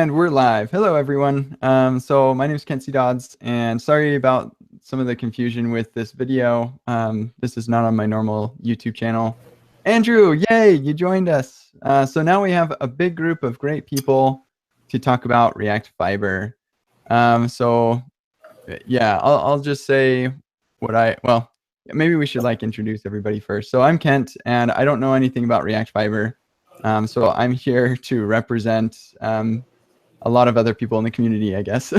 And we're live. Hello, everyone. So my name is Kenzie Dodds, and sorry about some of the confusion with this video. This is not on my normal YouTube channel. Andrew, yay, you joined us. So now we have a big group of great people to talk about React Fiber. So yeah, I'll just say well, maybe we should introduce everybody first. So I'm Kent, and I don't know anything about React Fiber. So I'm here to represent a lot of other people in the community, I guess,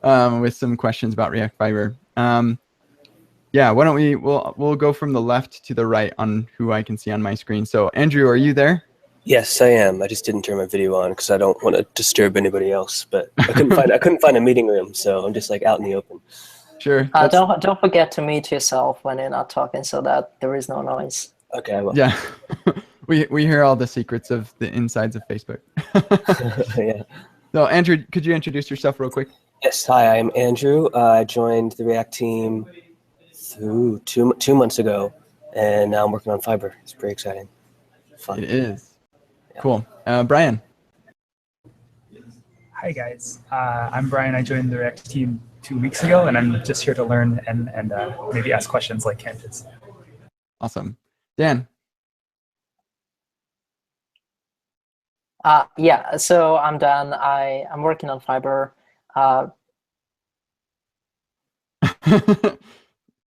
with some questions about React Fiber. Yeah, why don't we'll go from the left to the right on who I can see on my screen. So Andrew, are you there? Yes, I am. I just didn't turn my video on because I don't want to disturb anybody else. But I couldn't find a meeting room, so I'm just out in the open. Sure. Don't forget to mute yourself when you're not talking, so that there is no noise. Okay, I will. Yeah. We hear all the secrets of the insides of Facebook. Yeah. So Andrew, could you introduce yourself real quick? Yes. Hi, I'm Andrew. I joined the React team two months ago, and now I'm working on Fiber. It's pretty exciting. Fun. It is. Yeah. Cool. Brian. Hi guys. I'm Brian. I joined the React team 2 weeks ago, and I'm just here to learn and maybe ask questions like Kent is. Awesome. Dan. Yeah, so I'm Dan. I'm working on Fiber.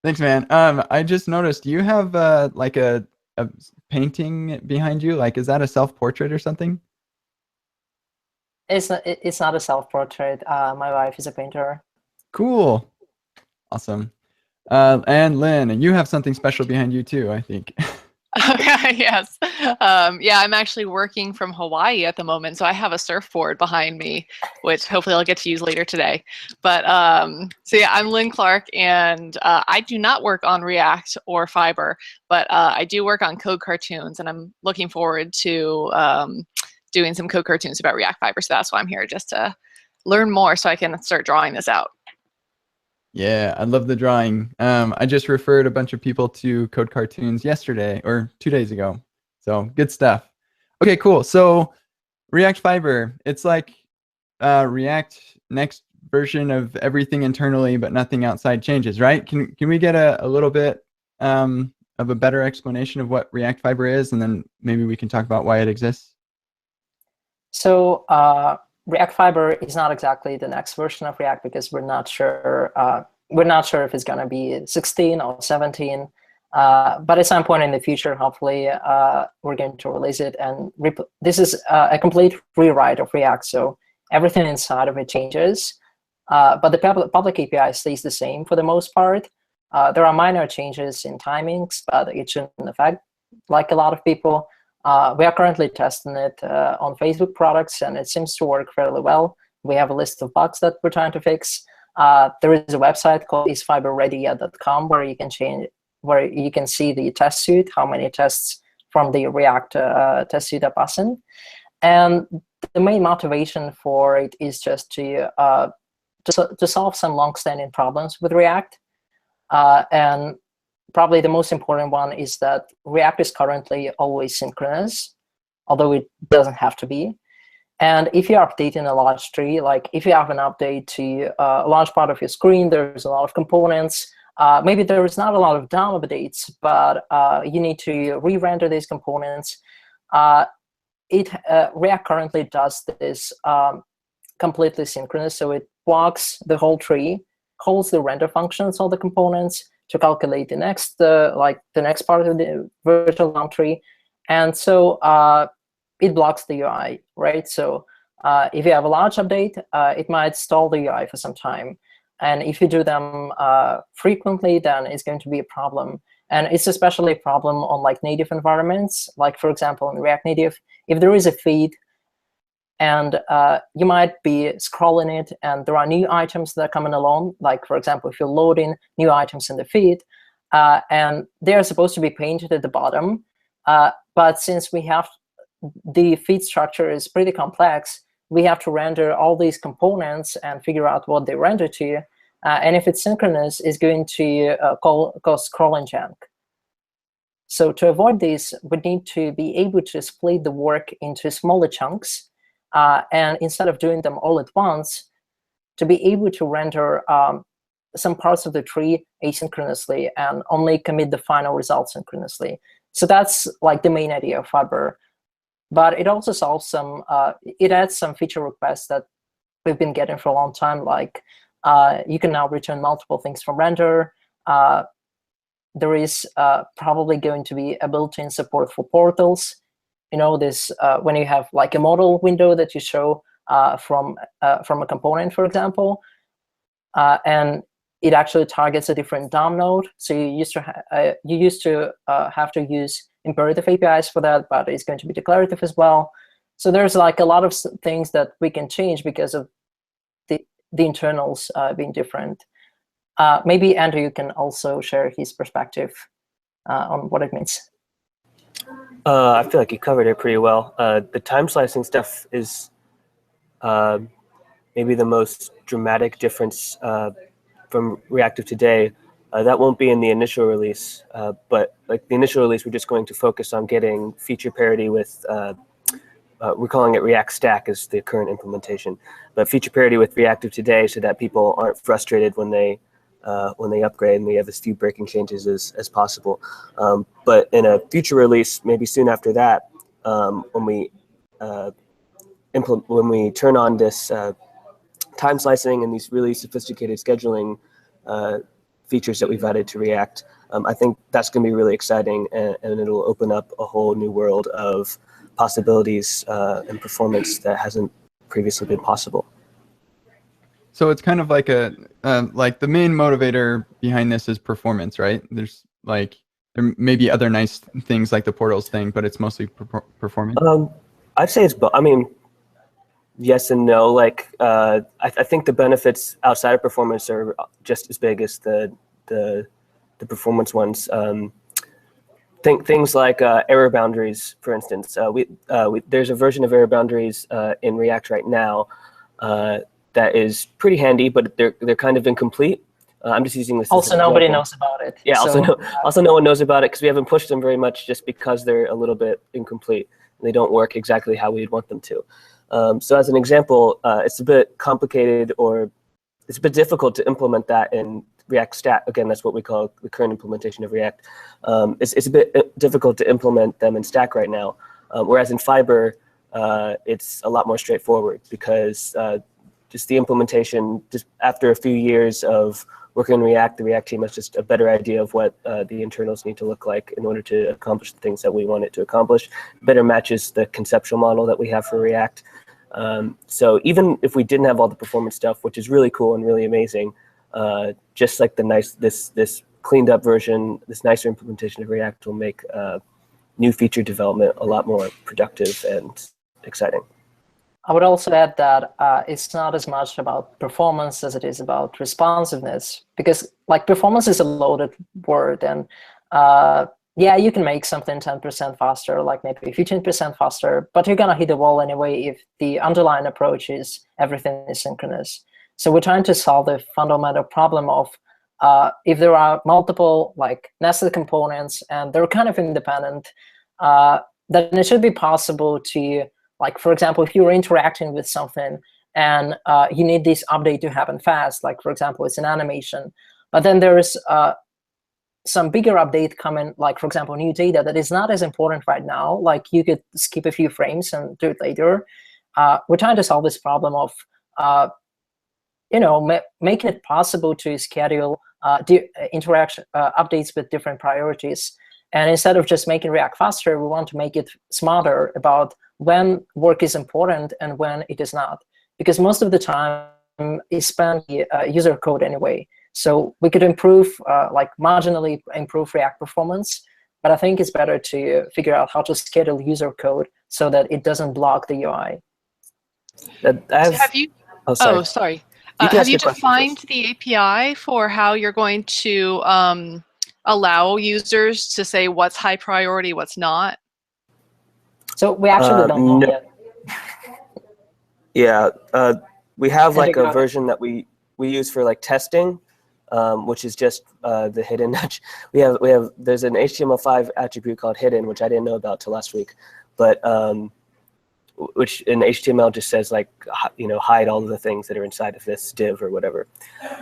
Thanks, man. I just noticed you have like a painting behind you. Is that a self-portrait or something? It's not a self-portrait. My wife is a painter. Cool. Awesome. And Lynn, you have something special behind you too, I think. Okay, yes. Yeah, I'm actually working from Hawaii at the moment, so I have a surfboard behind me, which hopefully I'll get to use later today. But so yeah, I'm Lynn Clark, and I do not work on React or Fiber, but I do work on code cartoons, and I'm looking forward to doing some code cartoons about React Fiber. So that's why I'm here, just to learn more so I can start drawing this out. Yeah, I love the drawing. I just referred a bunch of people to Code Cartoons yesterday or 2 days ago. So good stuff. Okay, cool. So React Fiber, it's like React next version of everything internally, but nothing outside changes, right? Can we get a little bit of a better explanation of what React Fiber is, and then maybe we can talk about why it exists? So React Fiber is not exactly the next version of React because we're not sure. We're not sure if it's going to be 16 or 17. But at some point in the future, hopefully, we're going to release it. And this is a complete rewrite of React. So everything inside of it changes. But the public API stays the same for the most part. There are minor changes in timings, but it shouldn't affect a lot of people. We are currently testing it on Facebook products, and it seems to work fairly well. We have a list of bugs that we're trying to fix. There is a website called isfiberready.com where you can see the test suite, how many tests from the React test suite are passing. And the main motivation for it is just to solve some long-standing problems with React. And probably the most important one is that React is currently always synchronous, although it doesn't have to be. And if you're updating a large tree, if you have an update to a large part of your screen, there's a lot of components. Maybe there is not a lot of DOM updates, but you need to re-render these components. React currently does this completely synchronous, so it blocks the whole tree, calls the render functions of the components to calculate the next part of the virtual DOM tree, and so it blocks the UI, right? So if you have a large update, it might stall the UI for some time, and if you do them frequently, then it's going to be a problem. And it's especially a problem on native environments, for example in React Native. If there is a feed and you might be scrolling it, and there are new items that are coming along. For example, if you're loading new items in the feed, and they're supposed to be painted at the bottom, but since the feed structure is pretty complex, we have to render all these components and figure out what they render to. And if it's synchronous, it's going to cause scrolling junk. So to avoid this, we need to be able to split the work into smaller chunks And instead of doing them all at once, to be able to render some parts of the tree asynchronously and only commit the final result synchronously. So that's like the main idea of Fiber. But it also solves some, it adds some feature requests that we've been getting for a long time, like you can now return multiple things from render. There is probably going to be a built-in support for portals. This when you have like a model window that you show from a component, for example, and it actually targets a different DOM node. So you used to have to use imperative APIs for that, but it's going to be declarative as well. So there's like a lot of things that we can change because of the internals being different. Maybe Andrew, you can also share his perspective on what it means. I feel like you covered it pretty well. The time slicing stuff is maybe the most dramatic difference from reactive today. That won't be in the initial release, but like the initial release, we're just going to focus on getting feature parity with, we're calling it React Stack is the current implementation, but feature parity with reactive today so that people aren't frustrated when they upgrade and we have as few breaking changes as possible. But in a future release, maybe soon after that, when we turn on this time slicing and these really sophisticated scheduling features that we've added to React, I think that's going to be really exciting, and it'll open up a whole new world of possibilities and performance that hasn't previously been possible. So it's kind of like like the main motivator behind this is performance, right? There's like, there may be other nice things like the portals thing, but it's mostly performance. I'd say it's, I mean, yes and no. Like, I think the benefits outside of performance are just as big as the performance ones. Things like error boundaries, for instance. There's a version of error boundaries in React right now that is pretty handy, but they're kind of incomplete. I'm just using this. Also, nobody knows about it. Yeah. So, also, no one knows about it because we haven't pushed them very much, just because they're a little bit incomplete and they don't work exactly how we'd want them to. So as an example, it's a bit complicated, or it's a bit difficult to implement that in React Stack. Again, that's what we call the current implementation of React. It's a bit difficult to implement them in Stack right now, whereas in Fiber, it's a lot more straightforward because just the implementation, just after a few years of working in React, the React team has just a better idea of what the internals need to look like in order to accomplish the things that we want it to accomplish. Better matches the conceptual model that we have for React. So even if we didn't have all the performance stuff, which is really cool and really amazing, just like this cleaned up version, this nicer implementation of React will make new feature development a lot more productive and exciting. I would also add that it's not as much about performance as it is about responsiveness, because like performance is a loaded word, and yeah, you can make something 10% faster, like maybe 15% faster, but you're gonna hit the wall anyway if the underlying approach is everything is synchronous. So we're trying to solve the fundamental problem of if there are multiple like nested components and they're kind of independent, then it should be possible to, like, for example, if you're interacting with something and you need this update to happen fast, like, for example, it's an animation, but then there's some bigger update coming, like, for example, new data that is not as important right now, like you could skip a few frames and do it later. We're trying to solve this problem of making it possible to schedule interaction updates with different priorities. And instead of just making React faster, we want to make it smarter about when work is important and when it is not. Because most of the time is spent user code anyway. So we could improve, like marginally improve React performance, but I think it's better to figure out how to schedule user code so that it doesn't block the UI. Have you? Oh, sorry. Have you defined the API for how you're going to allow users to say what's high priority, what's not? So we actually don't know yet. Yeah, we have like a version that we use for like testing, which is just the hidden. There's an HTML5 attribute called hidden, which I didn't know about till last week, but which in HTML just says like, hide all of the things that are inside of this div or whatever.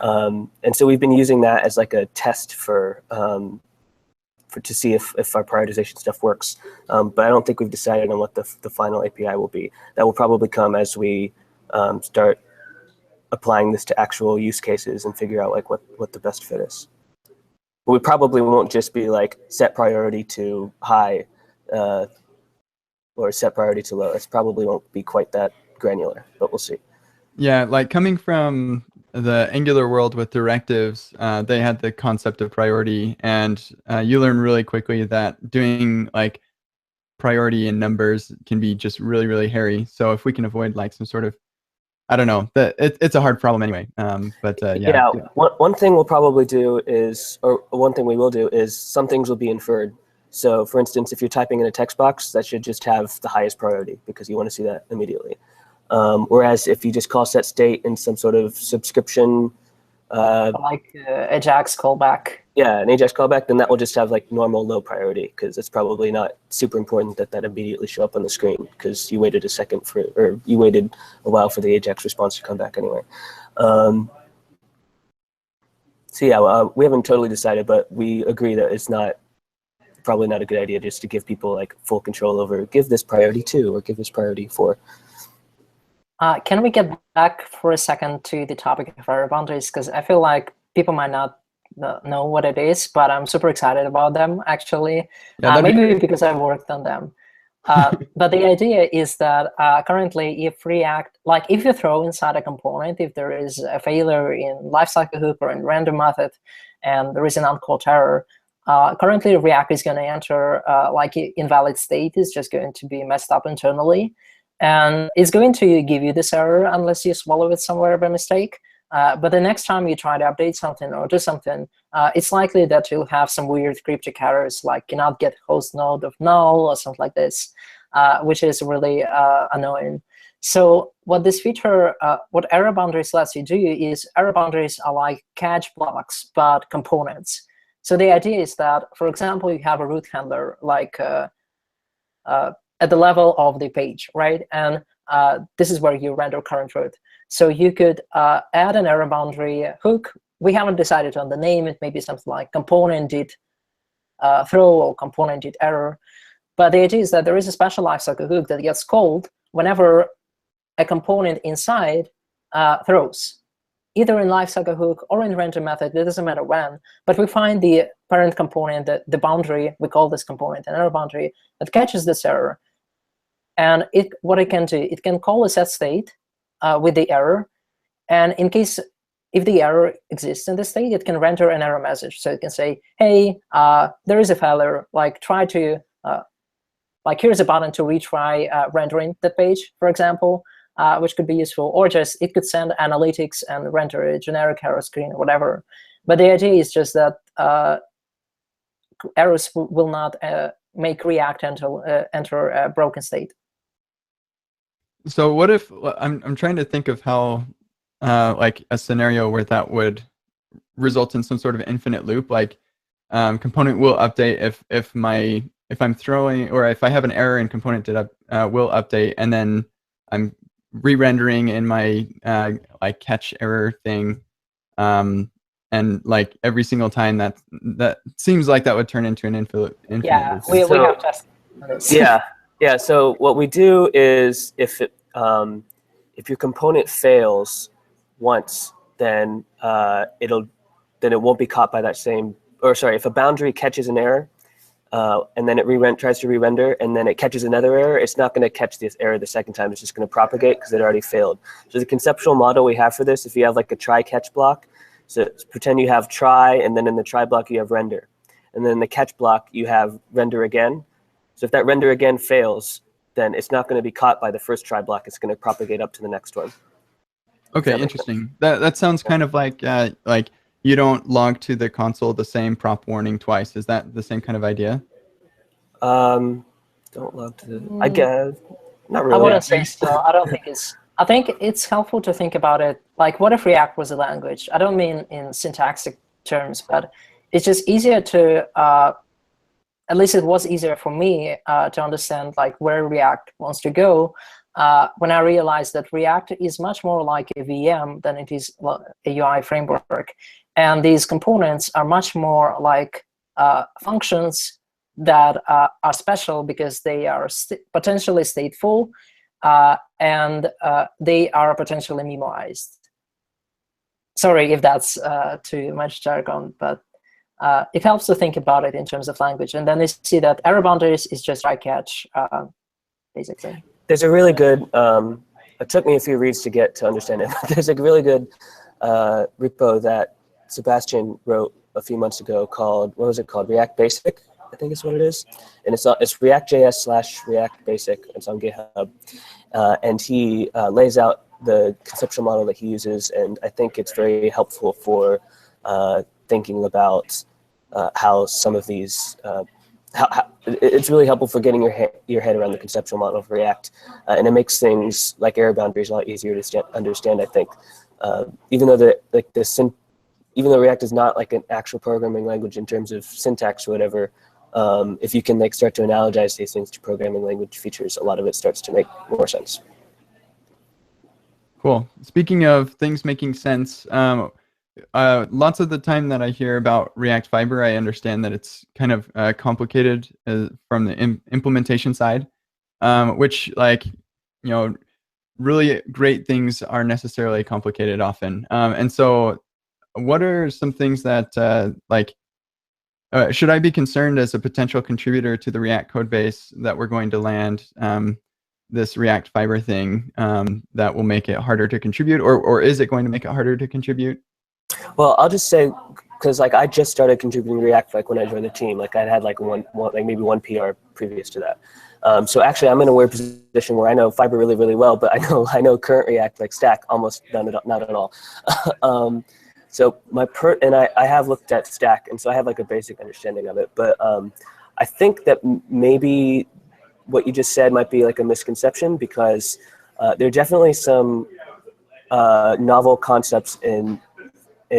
And so we've been using that as like a test to see if our prioritization stuff works. But I don't think we've decided on what the final API will be. That will probably come as we start applying this to actual use cases and figure out like what the best fit is. But we probably won't just be like set priority to high or set priority to low. It probably won't be quite that granular, but we'll see. Yeah, like coming from the Angular world with directives, they had the concept of priority, and you learn really quickly that doing like priority in numbers can be just really, really hairy. So if we can avoid like some sort of, I don't know, it's a hard problem anyway. But yeah. One thing we'll probably do is, or one thing we will do is some things will be inferred. So for instance, if you're typing in a text box, that should just have the highest priority because you want to see that immediately. Whereas if you just call set state in some sort of subscription, like Ajax callback. Yeah, an Ajax callback, then that will just have like normal low priority because it's probably not super important that immediately show up on the screen because you waited you waited a while for the Ajax response to come back anyway. So yeah, we haven't totally decided, but we agree that it's probably not a good idea just to give people like full control over give this priority 2 or give this priority 4. Can we get back for a second to the topic of error boundaries? Because I feel like people might not know what it is, but I'm super excited about them, actually. Yeah, maybe because I worked on them. But the idea is that currently, if React, like if you throw inside a component, if there is a failure in lifecycle hook or in render method, and there is an uncalled error, currently React is going to enter like invalid state is just going to be messed up internally. And it's going to give you this error unless you swallow it somewhere by mistake. But the next time you try to update something or do something, it's likely that you'll have some weird cryptic errors like cannot get host node of null or something like this, which is really annoying. So what this feature, what error boundaries lets you do is error boundaries are like catch blocks, but components. So the idea is that, for example, you have a root handler like at the level of the page, right? And this is where you render current root. So you could add an error boundary hook. We haven't decided on the name. It may be something like component did throw or component did error. But the idea is that there is a special lifecycle hook that gets called whenever a component inside throws, either in lifecycle hook or in render method. It doesn't matter when. But we find the parent component, the boundary. We call this component an error boundary that catches this error. And what it can do, it can call a set state with the error. And in case, if the error exists in the state, it can render an error message. So it can say, hey, there is a failure. Like try to, like here's a button to retry rendering the page, for example, which could be useful. Or just it could send analytics and render a generic error screen or whatever. But the idea is just that errors will not make React enter a broken state. So what if I'm trying to think of how like a scenario where that would result in some sort of infinite loop, like component will update if I'm throwing, or if I have an error in component will update, and then I'm re-rendering in my like catch error thing, and like every single time that seems like that would turn into an infinite yeah, loop. we have tested this. Yeah. So what we do is if your component fails once, then it won't be caught by that same. Or sorry, if a boundary catches an error, and then it tries to re-render, and then it catches another error, it's not going to catch this error the second time. It's just going to propagate because it already failed. So the conceptual model we have for this, if you have like a try-catch block, so pretend you have try, and then in the try block you have render, and then in the catch block you have render again. So if that render again fails, then it's not going to be caught by the first try block. It's going to propagate up to the next one. Okay, interesting. That sounds kind of like you don't log to the console the same prop warning twice. Is that the same kind of idea? Don't log to the. I guess not really. I wouldn't say so. I don't think it's. I think it's helpful to think about it like, what if React was a language? I don't mean in syntactic terms, but it's just easier to. At least it was easier for me to understand like where React wants to go. when I realized that React is much more like a VM than it is a UI framework. And these components are much more like functions that are special because they are potentially stateful, and they are potentially memoized. Sorry if that's too much jargon, but it helps to think about it in terms of language. And then you see that error boundaries is just try catch, basically. There's a really good, it took me a few reads to get to understand it, but there's a really good repo that Sebastian wrote a few months ago called, what was it called? React Basic, I think is what it is. And it's React.js/React Basic. It's on GitHub. And he lays out the conceptual model that he uses, and I think it's very helpful for thinking about how some of these, it's really helpful for getting your head around the conceptual model of React, and it makes things like error boundaries a lot easier to understand, I think. Even though React is not like an actual programming language in terms of syntax or whatever, if you can start to analogize these things to programming language features, a lot of it starts to make more sense. Cool. Speaking of things making sense, lots of the time that I hear about React Fiber, I understand that it's kind of complicated from the implementation side, which, really great things are necessarily complicated often. And so what are some things that, should I be concerned as a potential contributor to the React code base that we're going to land this React Fiber thing that will make it harder to contribute, or is it going to make it harder to contribute? Well, I'll just say, because I just started contributing React when I joined the team. I had maybe one PR previous to that. So actually, I'm in a weird position where I know Fiber really, really well, but I know current React Stack almost not at all. So I have looked at Stack, and so I have a basic understanding of it. But I think that maybe what you just said might be a misconception, because there are definitely some novel concepts in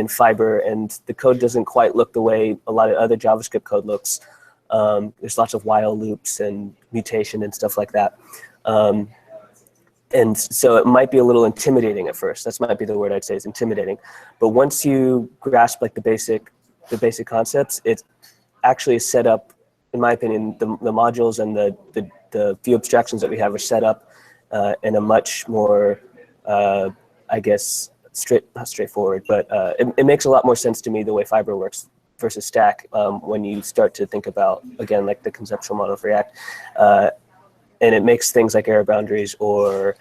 Fiber, and the code doesn't quite look the way a lot of other JavaScript code looks. There's lots of while loops and mutation and stuff like that. And so it might be a little intimidating at first. That might be the word I'd say, is intimidating. But once you grasp the basic concepts, it actually is set up, in my opinion, the modules and the few abstractions that we have are set up in a much more, I guess, not straightforward, but it makes a lot more sense to me the way Fiber works versus Stack when you start to think about, again, the conceptual model of React. And it makes things like error boundaries or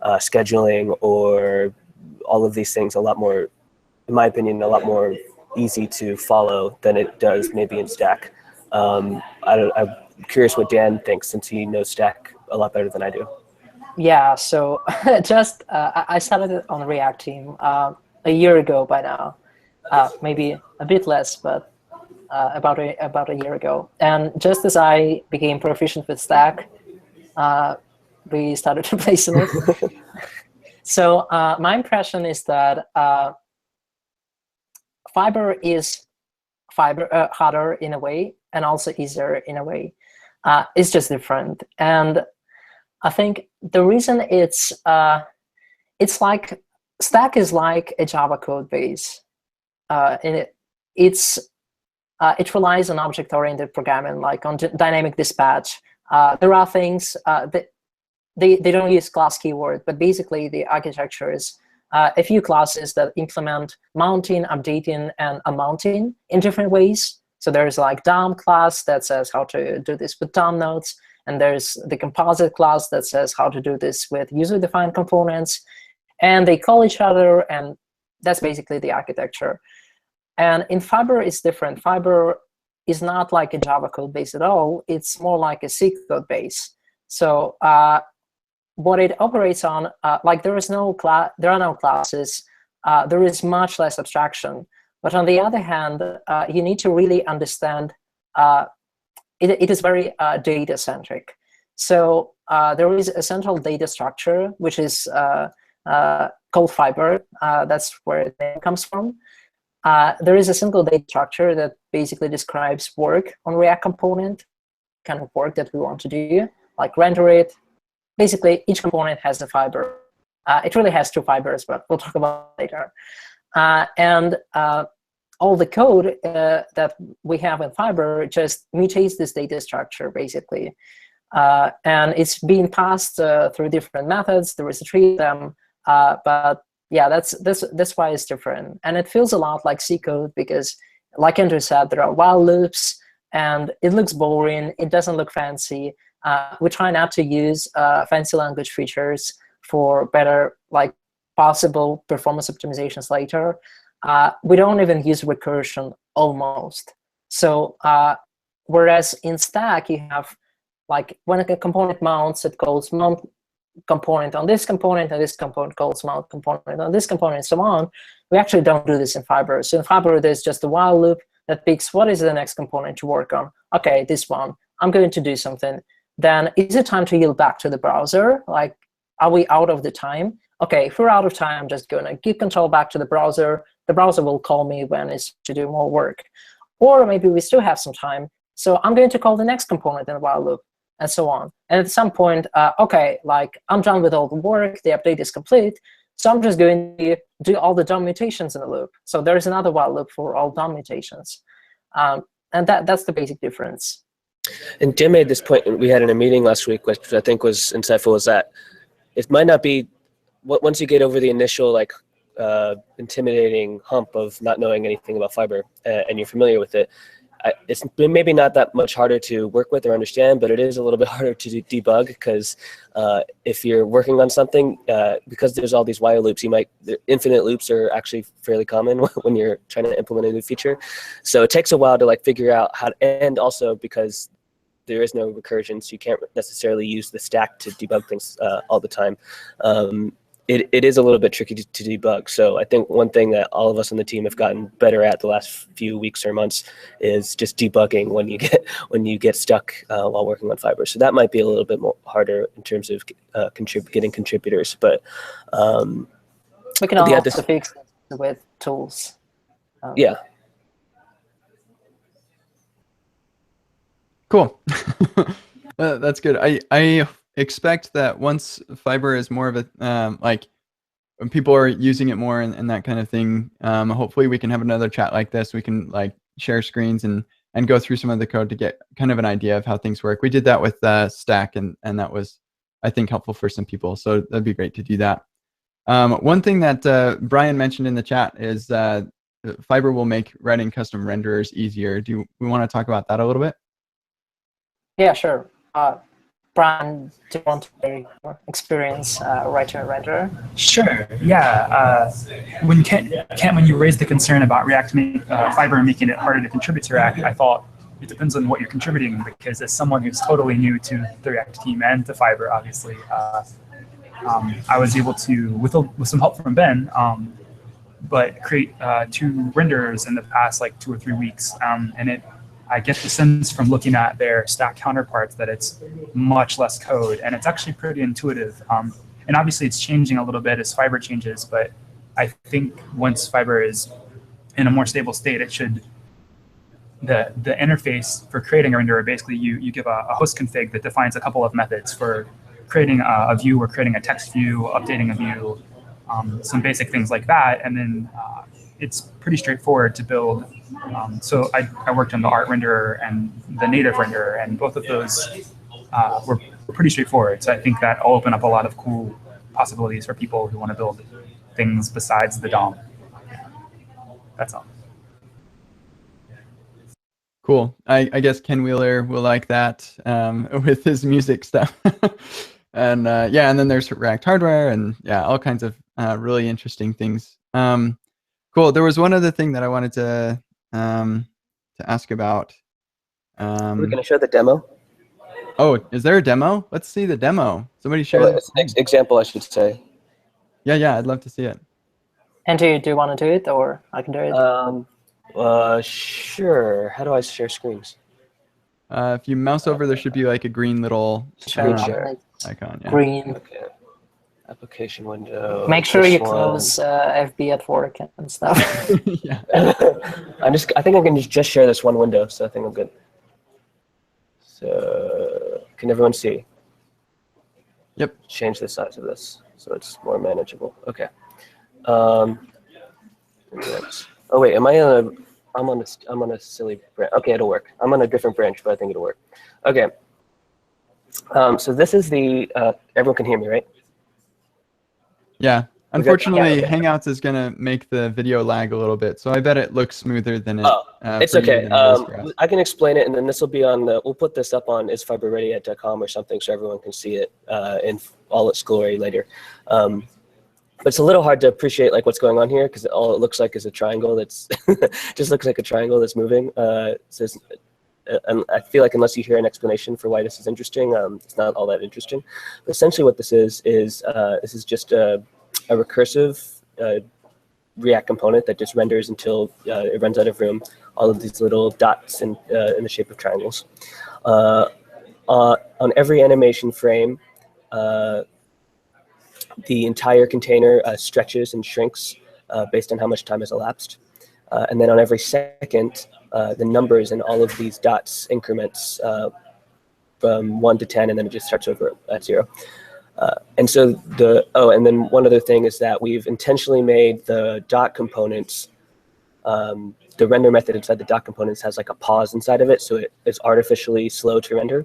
scheduling or all of these things a lot more, in my opinion, a lot more easy to follow than it does maybe in Stack. I'm curious what Dan thinks, since he knows Stack a lot better than I do. Yeah, so I started it on the React team a year ago by now, maybe a bit less, but about a year ago. And just as I became proficient with Stack, we started replacing it. So my impression is that Fiber is harder in a way, and also easier in a way. It's just different. And I think the reason it's like Stack is like a Java code base. And it relies on object-oriented programming, like on dynamic dispatch. There are things that they don't use class keyword, but basically the architecture is a few classes that implement mounting, updating, and unmounting in different ways. So there's DOM class that says how to do this with DOM nodes. And there's the composite class that says how to do this with user-defined components. And they call each other, and that's basically the architecture. And in Fiber, it's different. Fiber is not like a Java code base at all. It's more like a C code base. So what it operates on, there are no classes. There is much less abstraction. But on the other hand, you need to really understand it is very data-centric. So there is a central data structure, which is called Fiber. That's where it comes from. There is a single data structure that basically describes work on React component, kind of work that we want to do, like render it, basically each component has a fiber. It really has 2 fibers, but we'll talk about it later. And all the code that we have in Fiber just mutates this data structure, basically. And it's being passed through different methods. There is a tree of them, but yeah, that's why it's different. And it feels a lot like C code because, like Andrew said, there are while loops, and it looks boring. It doesn't look fancy. We try not to use fancy language features for better, like, possible performance optimizations later. We don't even use recursion almost. So whereas in Stack, you have, like, when a component mounts, it calls mount component on this component, and this component calls mount component on this component, and so on. We actually don't do this in Fiber. So in Fiber, there's just a while loop that picks what is the next component to work on. Okay, this one. I'm going to do something. Then is it time to yield back to the browser? Like, are we out of the time? Okay, if we're out of time, I'm just going to give control back to the browser. The browser will call me when it's to do more work. Or maybe we still have some time. So I'm going to call the next component in the while loop, and so on. And at some point, okay, like, I'm done with all the work. The update is complete. So I'm just going to do all the DOM mutations in the loop. So there's another while loop for all DOM mutations. And that's the basic difference. And Jim made this point we had in a meeting last week, which I think was insightful, was that it might not be, once you get over the initial, like, intimidating hump of not knowing anything about Fiber and you're familiar with it, it's maybe not that much harder to work with or understand, but it is a little bit harder to debug because if you're working on something, because there's all these while loops, infinite loops are actually fairly common when you're trying to implement a new feature. So it takes a while to, like, figure out how to, and also because there is no recursion, so you can't necessarily use the stack to debug things all the time. It is a little bit tricky to debug. So I think one thing that all of us on the team have gotten better at the last few weeks or months is just debugging when you get stuck while working on Fiber. So that might be a little bit more harder in terms of getting contributors. But we can also fix it with tools. Yeah. Cool. That's good. I expect that once Fiber is more of a like, when people are using it more and that kind of thing, hopefully we can have another chat like this. We can, like, share screens and go through some of the code to get kind of an idea of how things work. We did that with Stack, and that was, I think, helpful for some people. So that'd be great to do that. One thing that Brian mentioned in the chat is Fiber will make writing custom renderers easier. Do we want to talk about that a little bit? Yeah, sure. Brian, do you want to experience writing a renderer? Sure. Yeah. When you raised the concern about Fiber making it harder to contribute to React, I thought it depends on what you're contributing, because as someone who's totally new to the React team and to Fiber, obviously, I was able to, with some help from Ben, but create 2 renderers in the past, like, 2 or 3 weeks, and I get the sense from looking at their Stack counterparts that it's much less code, and it's actually pretty intuitive. And obviously it's changing a little bit as Fiber changes, but I think once Fiber is in a more stable state, it should, the interface for creating a renderer, basically you give a host config that defines a couple of methods for creating a view or creating a text view, updating a view, some basic things like that, and then it's pretty straightforward to build. So I worked on the art renderer and the native renderer, and both of those were pretty straightforward. So I think that will open up a lot of cool possibilities for people who want to build things besides the DOM. That's all. Cool. I guess Ken Wheeler will like that with his music stuff. And yeah, and then there's React hardware and all kinds of really interesting things. Cool. There was one other thing that I wanted to ask about. Are we going to show the demo? Oh, is there a demo? Let's see the demo. Somebody share this. Example, I should say. Yeah, I'd love to see it. Andrew, do you want to do it, or I can do it? Sure. How do I share screens? If you mouse over, there should be, like, a green little share icon. Yeah. Green. Okay. Application window. Make sure you close FB at work and stuff. Yeah. I think I can just share this one window, so I think I'm good. So can everyone see? Yep. Change the size of this so it's more manageable. Okay. Oh wait, am I on a? I'm on a silly branch. Okay, it'll work. I'm on a different branch, but I think it'll work. Okay. So this is the. Everyone can hear me, right? Yeah. We're good? Unfortunately, Yeah, okay. Hangouts is going to make the video lag a little bit, so I bet it looks smoother than it It's for you okay. than it is for us. I can explain it, and then this will be on the. We'll put this up on isfiberready.com or something, so everyone can see it in all its glory later. But it's a little hard to appreciate like what's going on here because all it looks like is a triangle that's just looks like a triangle that's moving. And I feel like unless you hear an explanation for why this is interesting, it's not all that interesting. But essentially, what this is just a recursive React component that just renders until it runs out of room. All of these little dots in the shape of triangles. On every animation frame, the entire container stretches and shrinks based on how much time has elapsed. And then on every second, the numbers in all of these dots increments from 1 to 10, and then it just starts over at 0. And so and then one other thing is that we've intentionally made the dot components, the render method inside the dot components has like a pause inside of it, so it's artificially slow to render.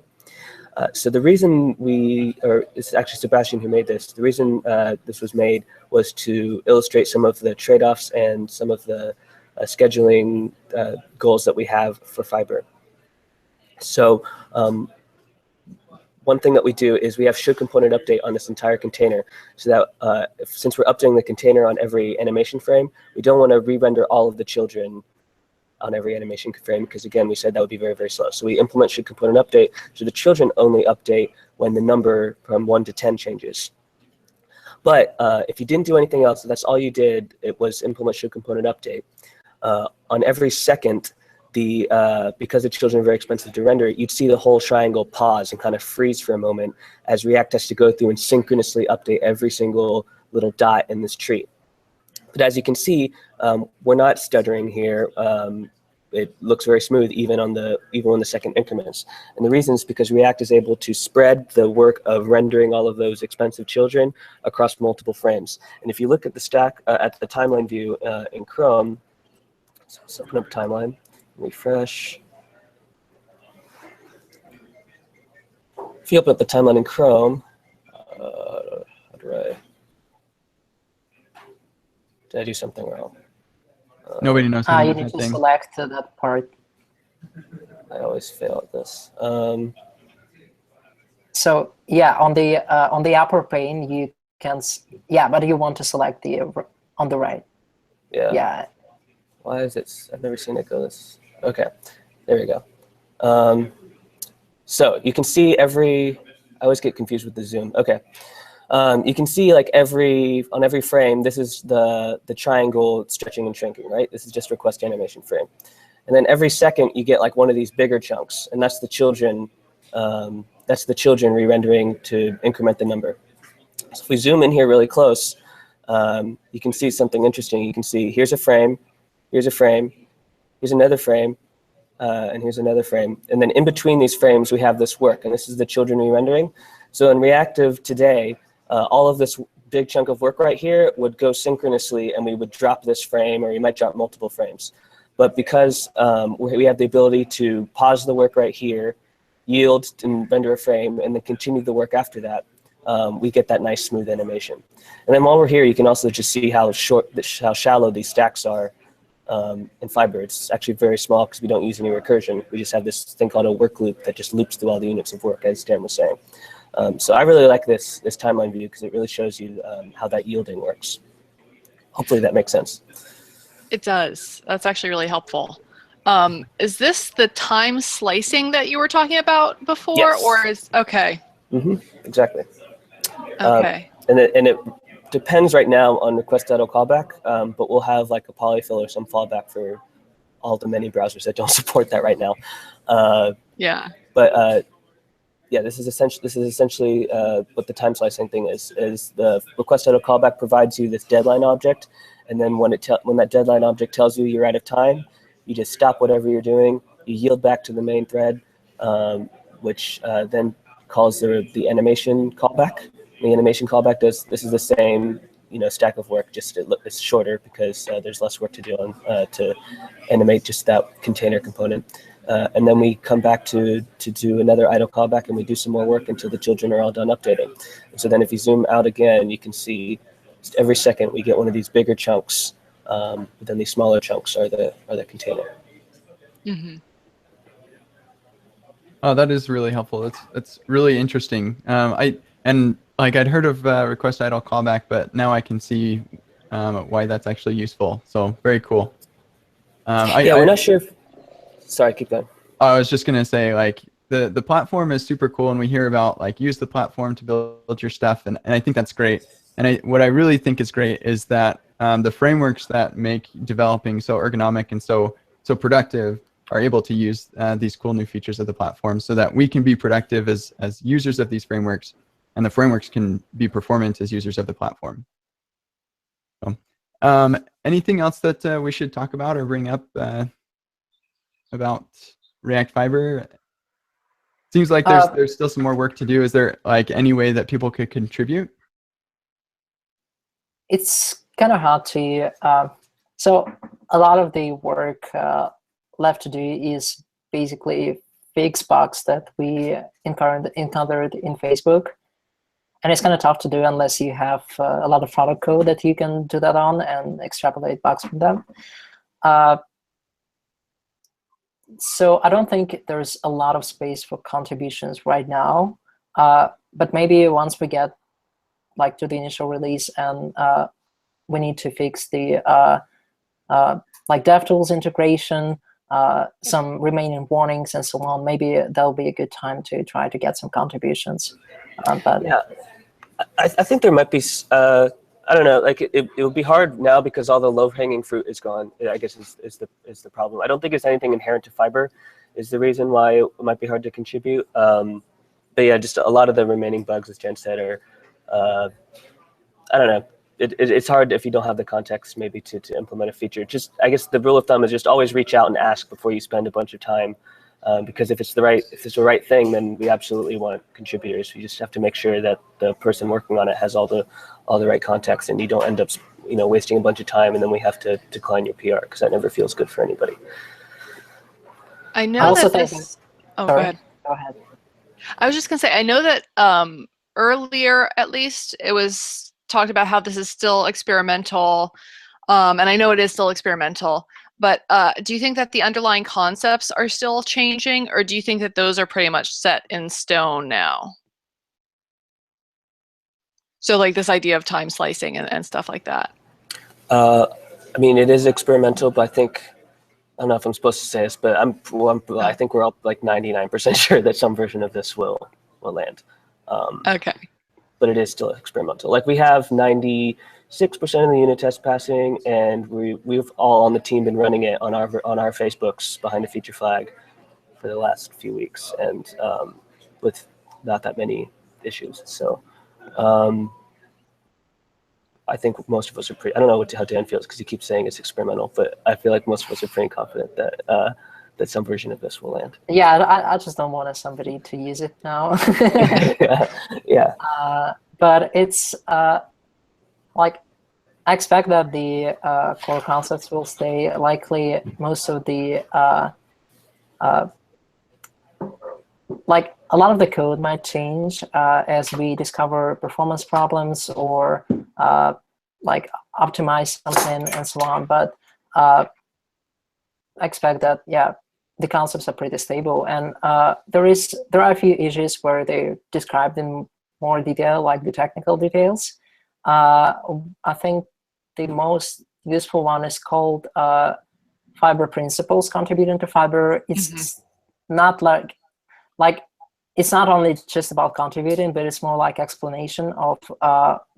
So the reason it's actually Sebastian who made this. The reason this was made was to illustrate some of the trade-offs and some of the scheduling goals that we have for Fiber. So one thing that we do is we have should component update on this entire container, so that since we're updating the container on every animation frame, we don't want to re-render all of the children on every animation frame, because again, we said that would be very, very slow. So we implement should component update, so the children only update when the number from 1 to 10 changes. But if you didn't do anything else, that's all you did, it was implement should component update. On every second, because the children are very expensive to render, you'd see the whole triangle pause and kind of freeze for a moment as React has to go through and synchronously update every single little dot in this tree. But as you can see, we're not stuttering here. It looks very smooth even on the second increments. And the reason is because React is able to spread the work of rendering all of those expensive children across multiple frames. And if you look at the stack at the timeline view in Chrome, so let's open up timeline, refresh. If you open up the timeline in Chrome, how do I? Did I do something wrong? Nobody knows how to You do need that to thing. select that part. I always fail at this. So yeah, on the upper pane you can but you want to select the on the right. Yeah. Yeah. Why is it? I've never seen it go this. Okay, there we go. So you can see I always get confused with the zoom. Okay. You can see like on every frame, this is the triangle stretching and shrinking, right? This is just request animation frame. And then every second you get like one of these bigger chunks, and that's the children re-rendering to increment the number. So if we zoom in here really close, you can see something interesting. You can see here's a frame, here's a frame, here's another frame, and here's another frame. And then in between these frames, we have this work, and this is the children re-rendering. So in reactive today, all of this big chunk of work right here would go synchronously, and we would drop this frame, or you might drop multiple frames. But because we have the ability to pause the work right here, yield and render a frame, and then continue the work after that, we get that nice smooth animation. And then while we're here, you can also just see how shallow these stacks are in Fiber. It's actually very small because we don't use any recursion. We just have this thing called a work loop that just loops through all the units of work, as Dan was saying. So I really like this timeline view because it really shows you how that yielding works. Hopefully that makes sense. It does. That's actually really helpful. Is this the time slicing that you were talking about before? Yes. Or is, okay. Mm-hmm. Exactly. Okay. And it depends right now on request.callback, but we'll have like a polyfill or some fallback for all the many browsers that don't support that right now. Yeah. But yeah, this is essentially what the time slicing thing is the request.callback provides you this deadline object, and then when that deadline object tells you you're out of time, you just stop whatever you're doing, you yield back to the main thread, which then calls the animation callback, The animation callback does, this is the same, stack of work, just it's shorter because there's less work to do on to animate just that container component. And then we come back to do another idle callback, and we do some more work until the children are all done updating. And so then if you zoom out again, you can see just every second we get one of these bigger chunks, but then these smaller chunks are the container. Mm-hmm. Oh, that is really helpful. That's really interesting. I'd heard of request idle callback, but now I can see why that's actually useful. So very cool. We're not sure if, sorry, keep going. I was just gonna say, like, the platform is super cool, and we hear about, like, use the platform to build your stuff, and I think that's great. And what I really think is great is that the frameworks that make developing so ergonomic and so productive are able to use these cool new features of the platform, so that we can be productive as users of these frameworks, and the frameworks can be performant as users of the platform. So, anything else that we should talk about or bring up about React Fiber? Seems like there's still some more work to do. Is there, like, any way that people could contribute? It's kind of hard to. So a lot of the work left to do is basically fix bugs that we encountered in Facebook. And it's kind of tough to do unless you have a lot of product code that you can do that on and extrapolate bugs from them. So I don't think there's a lot of space for contributions right now. But maybe once we get, like, to the initial release and we need to fix the like DevTools integration, some remaining warnings and so on, maybe that'll be a good time to try to get some contributions. But yeah, I think there might be, I don't know, like it would be hard now because all the low-hanging fruit is gone, I guess is the problem. I don't think it's anything inherent to Fiber is the reason why it might be hard to contribute. But yeah, just a lot of the remaining bugs, as Jen said, are, I don't know. It's hard if you don't have the context maybe to implement a feature. Just, I guess the rule of thumb is just always reach out and ask before you spend a bunch of time, because if it's the right thing, then we absolutely want contributors. You just have to make sure that the person working on it has all the right context, and you don't end up wasting a bunch of time, and then we have to decline your PR, because that never feels good for anybody. I know that this. Oh, sorry, go ahead. Go ahead. I was just gonna say, I know that earlier, at least, it was talked about how this is still experimental, and I know it is still experimental, but do you think that the underlying concepts are still changing, or do you think that those are pretty much set in stone now? So, like, this idea of time slicing and stuff like that. I mean, it is experimental, but I think, I don't know if I'm supposed to say this, but I think we're all like 99% sure that some version of this will land. Okay. But it is still experimental. Like, we have 96% of the unit test passing, and we've all on the team been running it on our Facebooks behind the feature flag for the last few weeks, and with not that many issues. So I think most of us are pretty. I don't know how Dan feels because he keeps saying it's experimental, but I feel like most of us are pretty confident that that some version of this will land. Yeah, I just don't want somebody to use it now. Yeah. But it's like, I expect that the core concepts will stay. Likely, most of the like, a lot of the code might change as we discover performance problems or like optimize something and so on. But I expect that, yeah, the concepts are pretty stable, and there are a few issues where they're described in more detail, like the technical details. I think the most useful one is called Fiber Principles Contributing to Fiber. It's not like it's not only just about contributing, but it's more like explanation of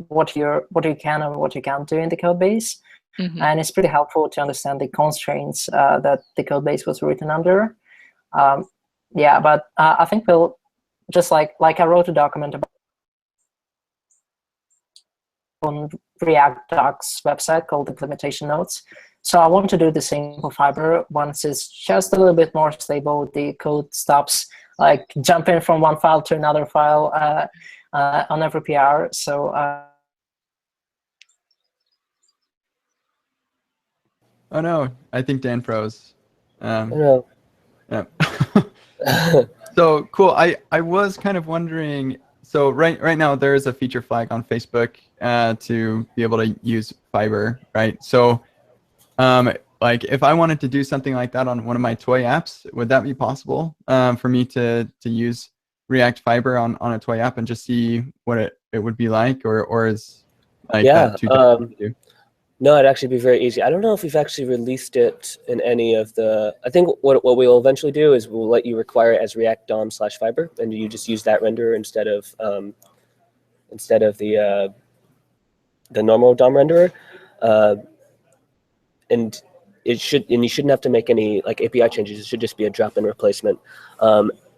what you can and what you can't do in the code base. And it's pretty helpful to understand the constraints that the code base was written under. Yeah, but I think we'll just like I wrote a document about on React Docs website called Implementation Notes. So I want to do the same for Fiber. Once it's just a little bit more stable, the code stops like jumping from one file to another file. on every PR. So Oh no, I think Dan froze. No. Yeah. So cool. I was kind of wondering. So right now there is a feature flag on Facebook to be able to use Fiber, right? So like if I wanted to do something like that on one of my toy apps, would that be possible for me to use React Fiber on a toy app and just see what it would be like, or is like Yeah. that too difficult to do? No, it'd actually be very easy. I don't know if we've actually released it in any of the. I think what we'll eventually do is we'll let you require it as React DOM/Fiber, and you just use that renderer instead of the normal DOM renderer, and you shouldn't have to make any like API changes. It should just be a drop-in replacement.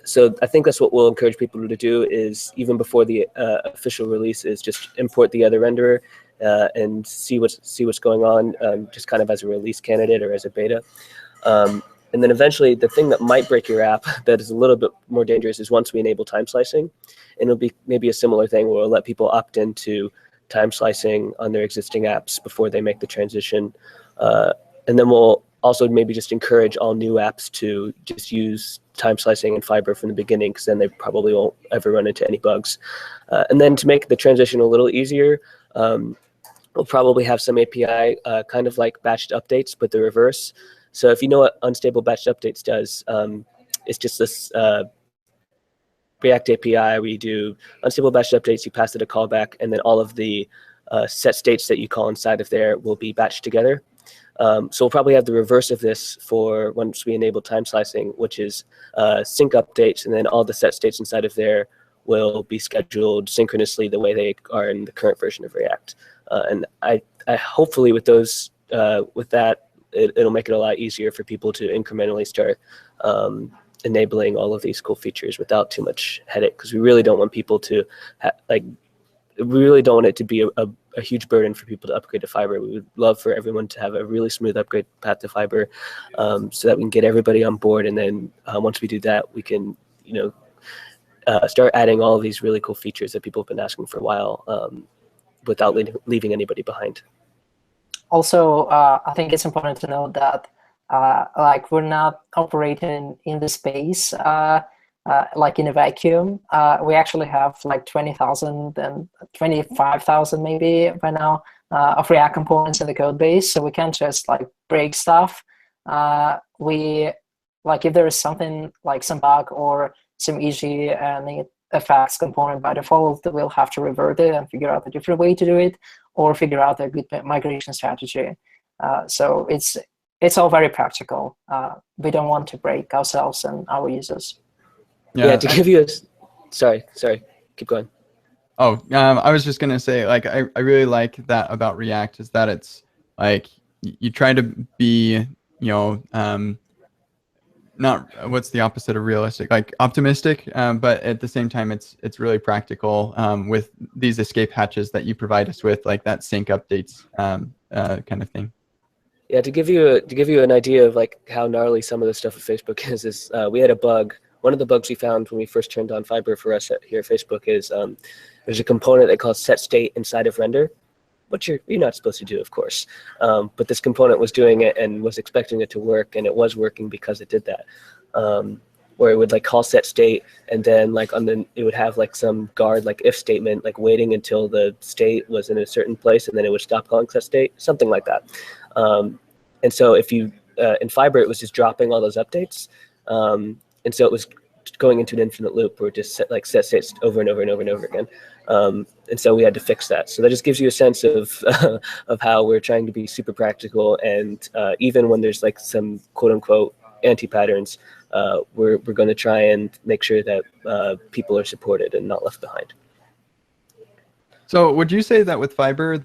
So I think that's what we'll encourage people to do is even before the official release is just import the other renderer and see what's going on, just kind of as a release candidate or as a beta. And then eventually the thing that might break your app that is a little bit more dangerous is once we enable time slicing, and it'll be maybe a similar thing where we'll let people opt into time slicing on their existing apps before they make the transition. And then we'll also maybe just encourage all new apps to just use time slicing and Fiber from the beginning, because then they probably won't ever run into any bugs. And then to make the transition a little easier, we'll probably have some API kind of like batched updates, but the reverse. So if you know what unstable batched updates does, it's just this React API where you do unstable batched updates, you pass it a callback, and then all of the set states that you call inside of there will be batched together. So we'll probably have the reverse of this for once we enable time slicing, which is sync updates, and then all the set states inside of there will be scheduled synchronously the way they are in the current version of React. And I hopefully with those, with that, it'll make it a lot easier for people to incrementally start enabling all of these cool features without too much headache, because we really don't want people to we really don't want it to be a huge burden for people to upgrade to Fiber. We would love for everyone to have a really smooth upgrade path to Fiber, so that we can get everybody on board. And then once we do that, we can, start adding all of these really cool features that people have been asking for a while, without leaving anybody behind. Also, I think it's important to note that like we're not operating in the space like in a vacuum. We actually have like 20,000 and 25,000 maybe by now of React components in the code base. So we can't just like break stuff. We like if there is something like some bug or some issue and it affects component by default, we'll have to revert it and figure out a different way to do it, or figure out a good migration strategy. So it's all very practical. We don't want to break ourselves and our users. Yeah, to give you a, sorry, keep going. Oh, I was just gonna say, like, I really like that about React is that it's like you try to be, not what's the opposite of realistic, like optimistic, but at the same time it's really practical with these escape hatches that you provide us with, like that sync updates kind of thing. Yeah, to give you an idea of like how gnarly some of the stuff at Facebook is we had a bug. One of the bugs we found when we first turned on Fiber for us here at Facebook is there's a component they call set state inside of render, which you're not supposed to do, of course. But this component was doing it and was expecting it to work, and it was working because it did that. Where it would like call set state, and then like it would have like some guard like if statement, like waiting until the state was in a certain place, and then it would stop calling set state, something like that. And so if you in Fiber, it was just dropping all those updates. And so it was going into an infinite loop where it just set states over and over and over and over again. And so we had to fix that. So that just gives you a sense of of how we're trying to be super practical. And even when there's like some quote unquote anti-patterns, we're going to try and make sure that people are supported and not left behind. So would you say that with Fiber,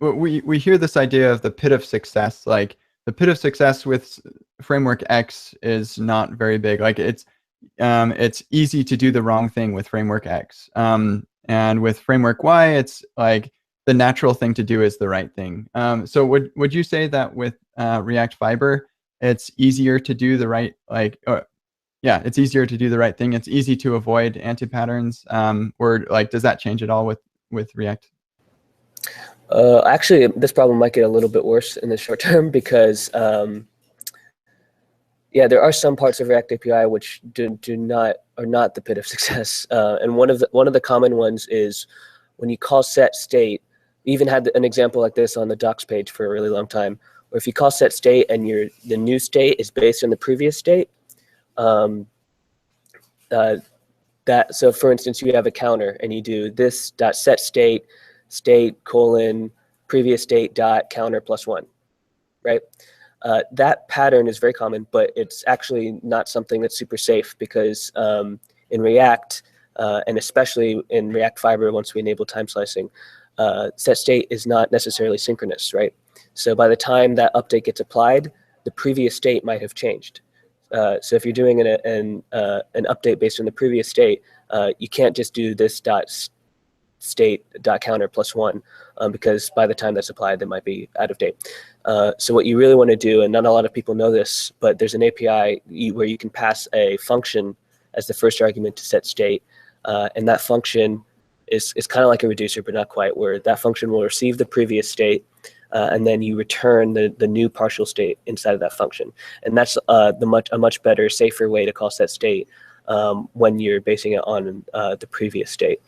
we hear this idea of the pit of success, like the pit of success with Framework X is not very big. Like it's easy to do the wrong thing with Framework X. And with Framework Y, it's like the natural thing to do is the right thing. So would you say that with React Fiber, it's easier to do the right, yeah, it's easier to do the right thing. It's easy to avoid anti-patterns. Or like, does that change at all with React? Actually, this problem might get a little bit worse in the short term because yeah, there are some parts of React API which are not the pit of success. And one of the common ones is when you call set state. We even had an example like this on the docs page for a really long time, where if you call set state and the new state is based on the previous state, so for instance, you have a counter and you do this dot set state colon previous state dot counter +1, right? That pattern is very common, but it's actually not something that's super safe because in React, and especially in React Fiber, once we enable time slicing, set state is not necessarily synchronous, right? So by the time that update gets applied, the previous state might have changed. So if you're doing an update based on the previous state, you can't just do this dot state dot counter +1 because by the time that's applied, they might be out of date. So what you really want to do, and not a lot of people know this, but there's an API where you can pass a function as the first argument to set state, and that function is kind of like a reducer, but not quite, where that function will receive the previous state, and then you return the new partial state inside of that function. And that's a much better, safer way to call set state when you're basing it on the previous state,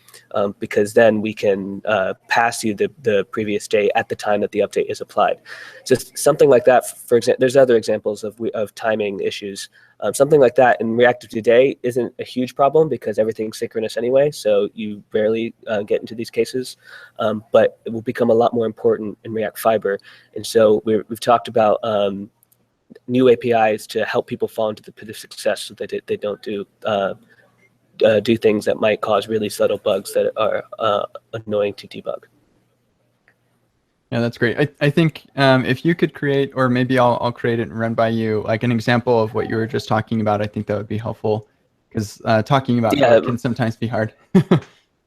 because then we can pass you the previous state at the time that the update is applied. So something like that, for example, there's other examples of timing issues. Something like that in React today isn't a huge problem because everything's synchronous anyway, so you rarely get into these cases, but it will become a lot more important in React Fiber. And so we've talked about new APIs to help people fall into the pit of success so that they don't do things that might cause really subtle bugs that are annoying to debug. Yeah, that's great. I think if you could create, or maybe I'll create it and run by you, like an example of what you were just talking about, I think that would be helpful because talking about code can sometimes be hard.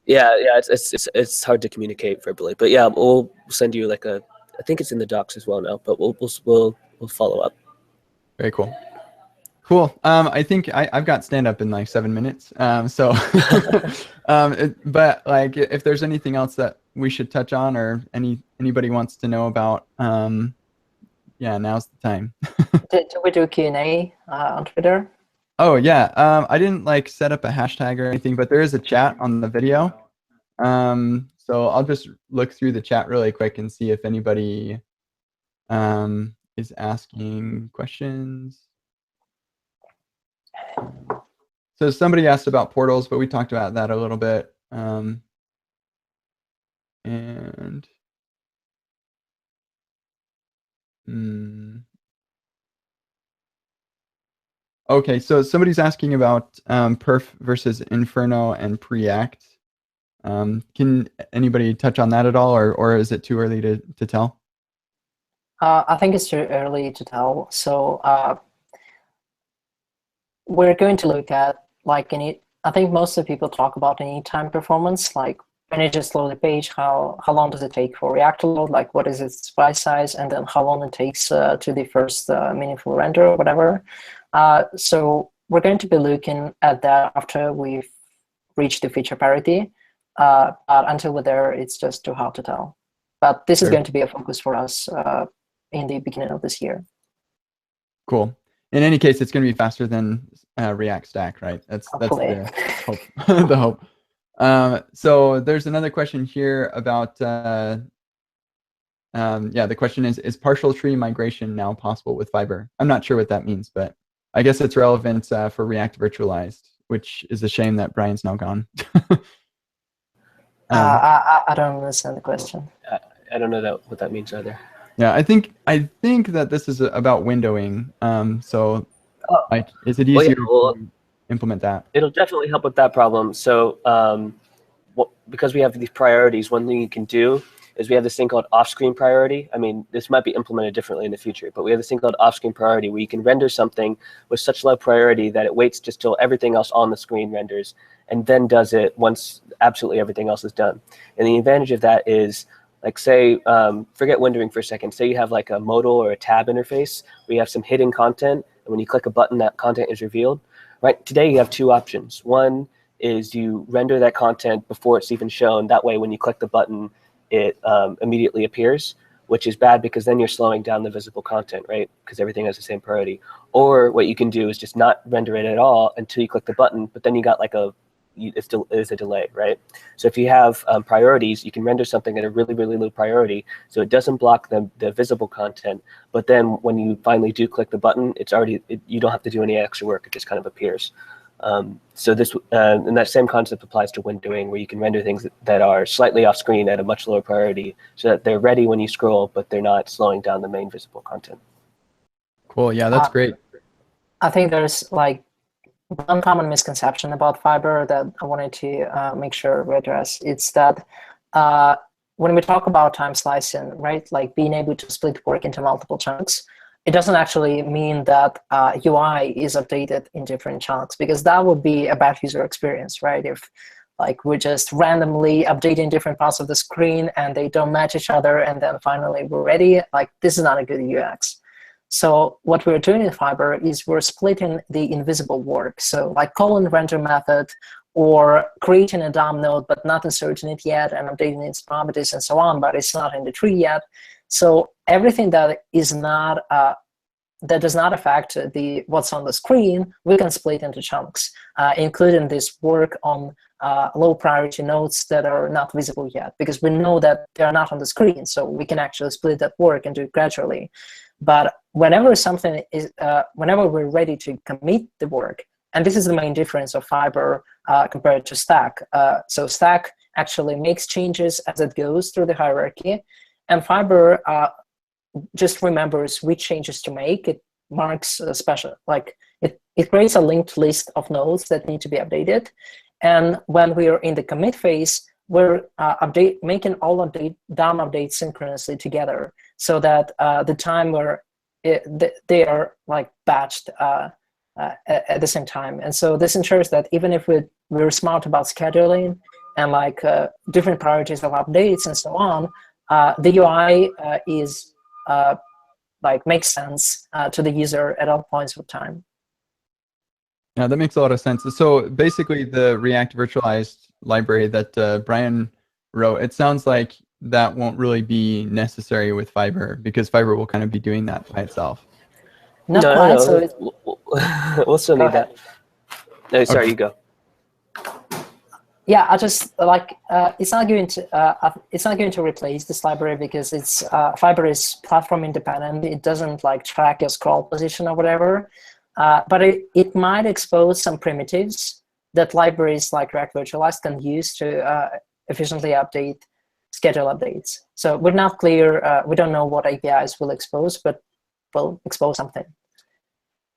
Yeah, it's hard to communicate verbally, but yeah, we'll send you like I think it's in the docs as well now, but we'll follow up. Very cool. Cool. I think I've got stand up in like 7 minutes. So, but like, if there's anything else that we should touch on, or anybody wants to know about, yeah, now's the time. Did we do Q&A on Twitter? Oh yeah. I didn't like set up a hashtag or anything, but there is a chat on the video. So I'll just look through the chat really quick and see if anybody is asking questions. So somebody asked about portals, but we talked about that a little bit. Okay, so somebody's asking about perf versus Inferno and Preact. Can anybody touch on that at all, or is it too early to tell? I think it's too early to tell. So we're going to look at like I think most of the people talk about anytime performance, like when you just load the page, how long does it take for React to load, like what is its splice size, and then how long it takes to the first meaningful render or whatever. So we're going to be looking at that after we've reached the feature parity. But until we're there, it's just too hard to tell. But this is going to be a focus for us in the beginning of this year. Cool. In any case, it's going to be faster than React Stack, right? That's the hope. The hope. So there's another question here about, yeah, the question is partial tree migration now possible with Fiber? I'm not sure what that means, but I guess it's relevant for React virtualized, which is a shame that Brian's now gone. I don't understand the question. I don't know what that means either. Yeah, I think that this is about windowing. So, like, is it easier to implement that? It'll definitely help with that problem. So, because we have these priorities, one thing you can do is we have this thing called Offscreen Priority. I mean, this might be implemented differently in the future, but we have this thing called Offscreen Priority where you can render something with such low priority that it waits just till everything else on the screen renders and then does it once absolutely everything else is done. And the advantage of that is, like, say, forget windowing for a second. Say you have like a modal or a tab interface where you have some hidden content, and when you click a button, that content is revealed. Right? Today you have two options. One is you render that content before it's even shown. That way, when you click the button, it immediately appears, which is bad because then you're slowing down the visible content, right? Because everything has the same priority. Or what you can do is just not render it at all until you click the button, but then you got like there's a delay, right? So if you have priorities, you can render something at a really, really low priority, so it doesn't block the visible content. But then when you finally do click the button, you don't have to do any extra work. It just kind of appears. So this and that same concept applies to windowing, where you can render things that are slightly off screen at a much lower priority, so that they're ready when you scroll, but they're not slowing down the main visible content. Cool. Yeah, that's great. I think there's like one common misconception about Fiber that I wanted to make sure we address. It's that when we talk about time slicing, right, like being able to split work into multiple chunks, it doesn't actually mean that UI is updated in different chunks, because that would be a bad user experience, right? If like we're just randomly updating different parts of the screen and they don't match each other, and then finally we're ready, like this is not a good UX. So what we're doing in Fiber is we're splitting the invisible work. So like calling render method, or creating a DOM node but not inserting it yet and updating its properties and so on, but it's not in the tree yet. So everything that is not that does not affect what's on the screen, we can split into chunks, including this work on low priority nodes that are not visible yet, because we know that they're not on the screen, so we can actually split that work and do it gradually. But whenever something is, whenever we're ready to commit the work, and this is the main difference of Fiber compared to Stack. So Stack actually makes changes as it goes through the hierarchy, and Fiber just remembers which changes to make. It marks a special, like it creates a linked list of nodes that need to be updated. And when we are in the commit phase, we're making all DOM updates synchronously together, so that the time where they are like batched at the same time. And so this ensures that even if we're smart about scheduling and like different priorities of updates and so on, the UI is like makes sense to the user at all points of time. Yeah, that makes a lot of sense. So basically the React virtualized library that Brian wrote, it sounds like that won't really be necessary with Fiber, because Fiber will kind of be doing that by itself. No. So we'll still need that. No, sorry, you go. Yeah, I just like it's not going to replace this library, because it's Fiber is platform independent. It doesn't like track your scroll position or whatever. But it might expose some primitives that libraries like React Virtualized can use to efficiently schedule updates. So we're not clear. We don't know what APIs will expose, but we'll expose something.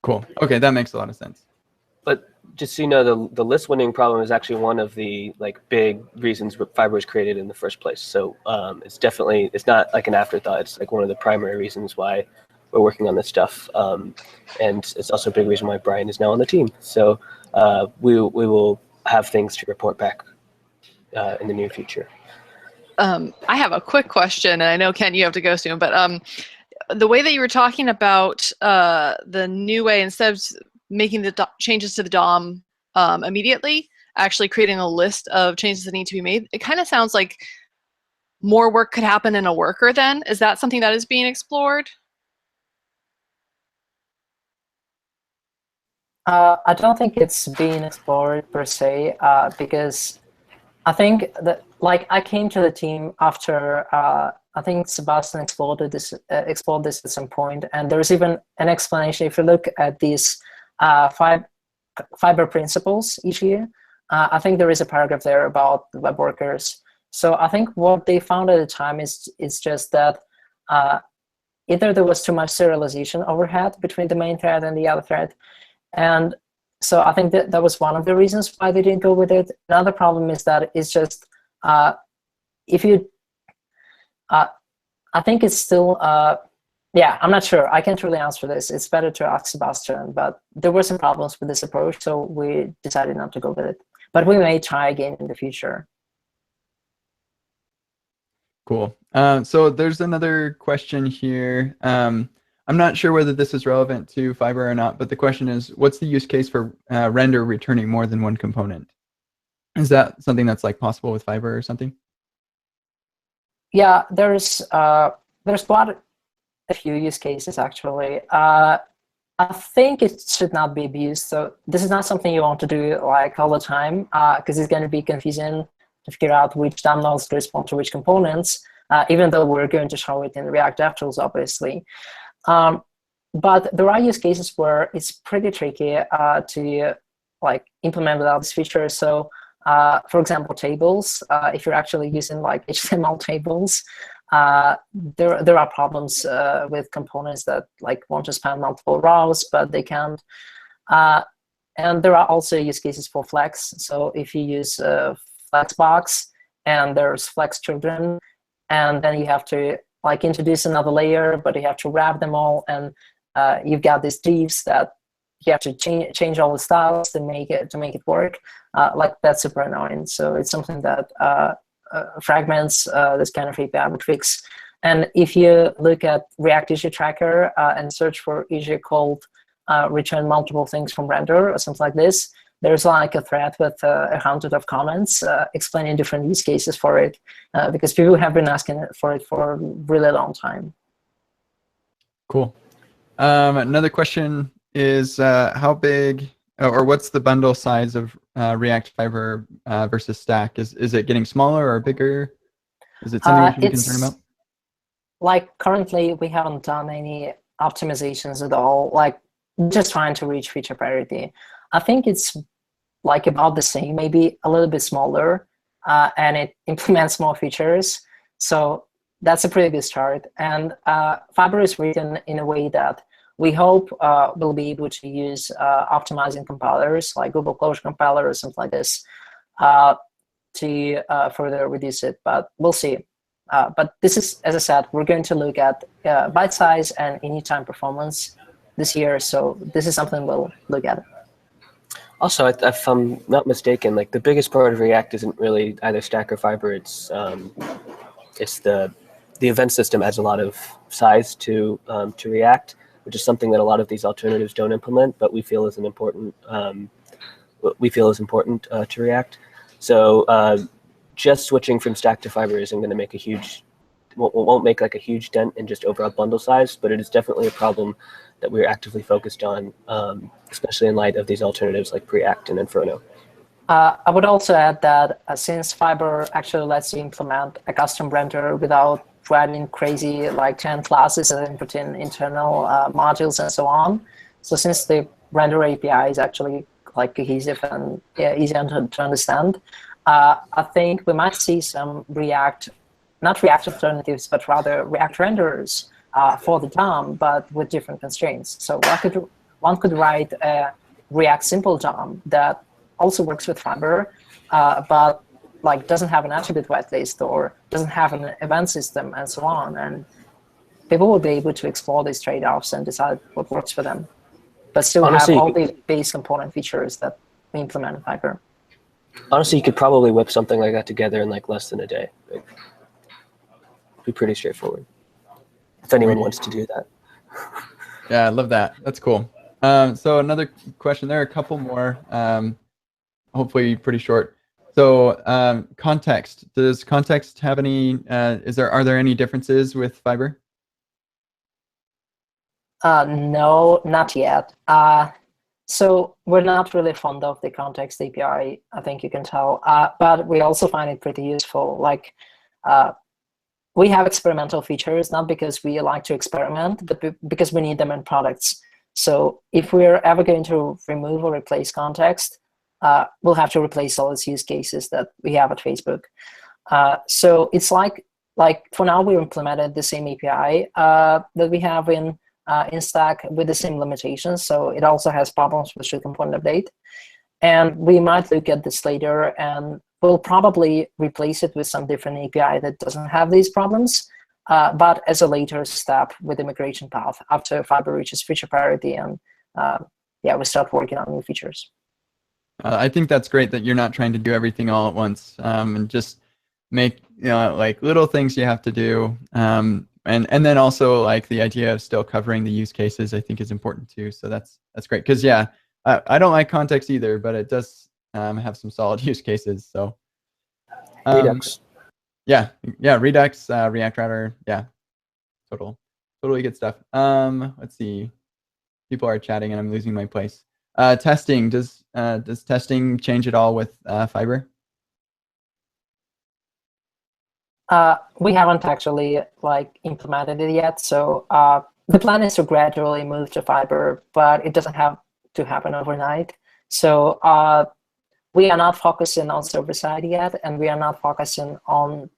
Cool. Okay, that makes a lot of sense. But just so you know, the list winning problem is actually one of the like big reasons Fiber was created in the first place. So it's not like an afterthought. It's like one of the primary reasons why we're working on this stuff, and it's also a big reason why Brian is now on the team. So we will have things to report back in the near future. I have a quick question, and I know, Ken, you have to go soon, but the way that you were talking about the new way, instead of making the changes to the DOM immediately, actually creating a list of changes that need to be made, it kind of sounds like more work could happen in a worker then. Is that something that is being explored? I don't think it's being explored per se, because I think that like I came to the team after I think Sebastian explored this at some point, and there's even an explanation if you look at these Fiber principles each year. I think there is a paragraph there about the web workers. So I think what they found at the time is just that either there was too much serialization overhead between the main thread and the other thread. And so I think that was one of the reasons why they didn't go with it. Another problem is that it's just, if you, I think it's still, yeah, I'm not sure. I can't really answer this. It's better to ask Sebastian, but there were some problems with this approach, so we decided not to go with it. But we may try again in the future. Cool. So there's another question here. I'm not sure whether this is relevant to Fiber or not, but the question is, what's the use case for render returning more than one component? Is that something that's like possible with Fiber or something? Yeah, there's quite a few use cases actually. I think it should not be abused. So this is not something you want to do like all the time, because it's going to be confusing to figure out which DOM nodes to respond to which components, even though we're going to show it in React DevTools, obviously. But there are use cases where it's pretty tricky to like implement without this feature. So for example, tables, if you're actually using like HTML tables, there are problems with components that like want to span multiple rows, but they can't. And there are also use cases for Flex. So if you use Flexbox and there's Flex children, and then you have to like introduce another layer, but you have to wrap them all, and you've got these divs that you have to change all the styles to make it work. Like that's super annoying. So it's something that fragments this kind of API would fix. And if you look at React issue tracker and search for issue called return multiple things from render or something like this, there's like a thread with 100 of comments explaining different use cases for it, because people have been asking for it for a really long time. Cool. Another question is how big, or what's the bundle size of React Fiber versus Stack? Is it getting smaller or bigger? Is it something we should be concerned about? Like currently, we haven't done any optimizations at all. Like just trying to reach feature parity. I think it's like about the same, maybe a little bit smaller, and it implements more features. So that's a pretty good start. And Fiber is written in a way that we hope we'll be able to use optimizing compilers like Google Closure compiler or something like this to further reduce it, but we'll see. But this is, as I said, we're going to look at byte size and anytime performance this year. So this is something we'll look at. Also, if I'm not mistaken, like the biggest part of React isn't really either Stack or Fiber. It's the event system adds a lot of size to React, which is something that a lot of these alternatives don't implement, but we feel is an important to React. So just switching from Stack to Fiber isn't going to make won't make like a huge dent in just overall bundle size, but it is definitely a problem that we're actively focused on, especially in light of these alternatives like Preact and Inferno. I would also add that since Fiber actually lets you implement a custom render without writing crazy like 10 classes and put in internal modules and so on. So since the render API is actually like cohesive and easier to understand, I think we might see some not React alternatives, but rather React renderers for the DOM, but with different constraints. So one could write a React simple DOM that also works with Fiber, but like doesn't have an attribute whitelist or doesn't have an event system and so on. And people will be able to explore these trade-offs and decide what works for them, but still honestly, have all the base component features that we implement in Fiber. Honestly, you could probably whip something like that together in like less than a day. It'd be pretty straightforward if anyone wants to do that. Yeah, I love that. That's cool. So another question, there are a couple more, hopefully pretty short. So context, does context have any, are there any differences with Fiber? No, not yet. So we're not really fond of the context API, I think you can tell, but we also find it pretty useful. Like we have experimental features, not because we like to experiment, but because we need them in products. So if we're ever going to remove or replace context, we'll have to replace all its use cases that we have at Facebook. So it's like for now, we implemented the same API that we have in Stack with the same limitations. So it also has problems with should component update. And we might look at this later, and we'll probably replace it with some different API that doesn't have these problems, but as a later step with the migration path after Fiber reaches feature parity and we start working on new features. I think that's great that you're not trying to do everything all at once and just make like little things you have to do. and then also like the idea of still covering the use cases, I think is important too. So that's great, because yeah, I don't like context either, but it does have some solid use cases. So Redux. Yeah, Redux, React Router, yeah, totally good stuff. Let's see, people are chatting and I'm losing my place. Testing, does testing change at all with Fiber? We haven't actually like implemented it yet, so the plan is to gradually move to Fiber, but it doesn't have to happen overnight. So we are not focusing on server side yet, and we are not focusing on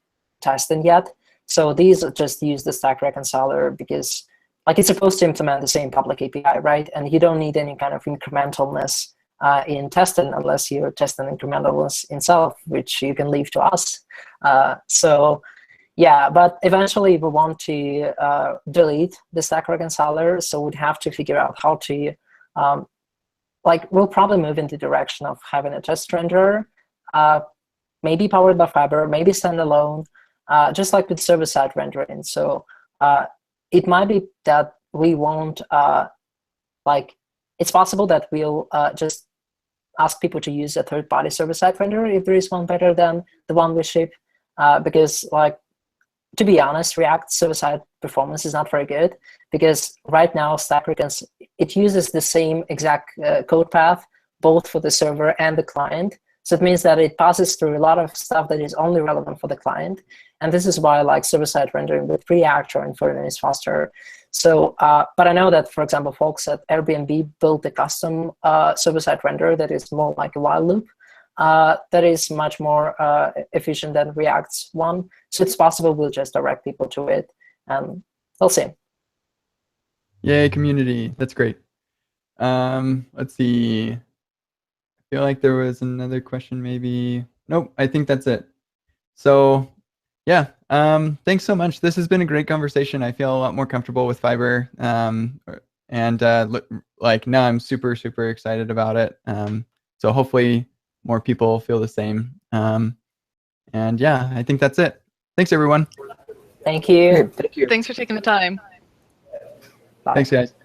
testing yet. So these just use the stack reconciler because like it's supposed to implement the same public API, right? And you don't need any kind of incrementalness in testing unless you're testing incrementalness itself, which you can leave to us. So yeah, but eventually we want to delete the stack reconciler, so we'd have to figure out how to like we'll probably move in the direction of having a test renderer, maybe powered by Fiber, maybe standalone, just like with server-side rendering. So it might be that we won't, like, it's possible that we'll just ask people to use a third-party server-side renderer if there is one better than the one we ship, because, like, to be honest, React server-side performance is not very good, because right now it uses the same exact code path both for the server and the client. So it means that it passes through a lot of stuff that is only relevant for the client. And this is why like server-side rendering with React or Inferno is faster. So, but I know that, for example, folks at Airbnb built a custom server-side renderer that is more like a while loop. That is much more efficient than React's one. So it's possible we'll just direct people to it, and we'll see. Yay, community. That's great. Let's see. I feel like there was another question maybe. Nope, I think that's it. So yeah, thanks so much. This has been a great conversation. I feel a lot more comfortable with Fiber. And like now I'm super excited about it. So hopefully more people feel the same. And yeah, I think that's it. Thanks, everyone. Thank you. Thank you. Thanks for taking the time. Bye. Thanks, guys.